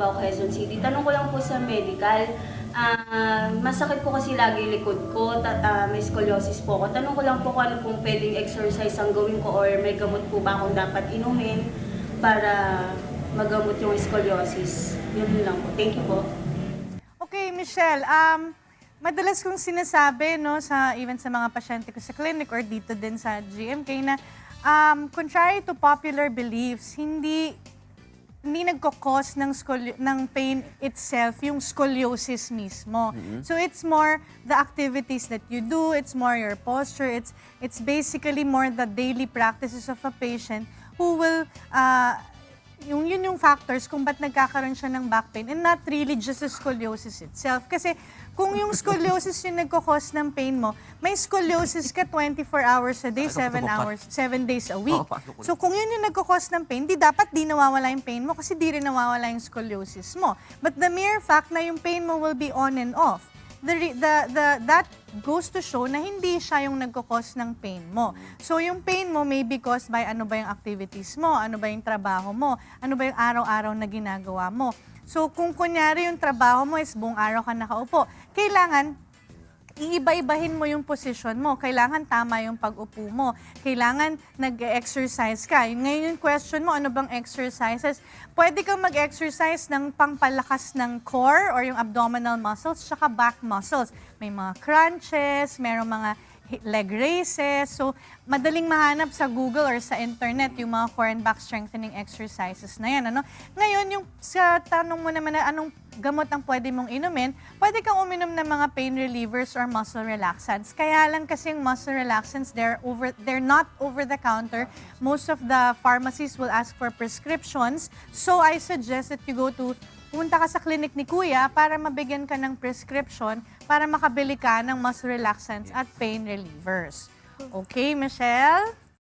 Cubao, Quezon City. Tanong ko lang po sa medical, masakit po kasi lagi likod ko, may scoliosis po ako. Tanong ko lang po kung ano pong pwedeng exercise ang gawin ko or may gamot po ba akong dapat inumin para magamot yung scoliosis. Yun lang po. Thank you po. Okay, Michelle, madalas kong sinasabi, no, even sa mga pasyente ko sa clinic or dito din sa GMK na contrary to popular beliefs, hindi nagkakos ng pain itself yung scoliosis mismo. So it's more the activities that you do, it's more your posture, it's basically more the daily practices of a patient who will yun yung factors kung ba't nagkakaroon siya ng back pain and not really just the scoliosis itself. Kasi kung yung scoliosis yung nagkakos ng pain mo, may scoliosis ka 24 hours a day, 7 days a week. So kung yun yung nagkakos ng pain, di nawawala yung pain mo kasi di rin nawawala yung scoliosis mo. But the mere fact na yung pain mo will be on and off, that goes to show na hindi siya yung nagkakos ng pain mo. So yung pain mo may be caused by ano ba yung activities mo, ano ba yung trabaho mo, ano ba yung araw-araw na ginagawa mo. So kung kunyari yung trabaho mo is buong araw ka nakaupo, kailangan iiba-ibahin mo yung posisyon mo. Kailangan tama yung pag-upo mo. Kailangan nag-exercise ka. Ngayon yung question mo, ano bang exercises? Pwede kang mag-exercise ng pangpalakas ng core or yung abdominal muscles, tsaka back muscles. May mga crunches, mayroong mga leg raises. So, madaling mahanap sa Google or sa internet yung mga core and back strengthening exercises na yan. Ano? Ngayon, yung sa tanong mo naman na anong gamot ang pwede mong inumin, pwede kang uminom ng mga pain relievers or muscle relaxants. Kaya lang kasi yung muscle relaxants, they're not over the counter. Most of the pharmacies will ask for prescriptions. So, I suggest that you punta ka sa clinic ni Kuya para mabigyan ka ng prescription para makabili ka ng muscle relaxants at pain relievers. Okay, Michelle?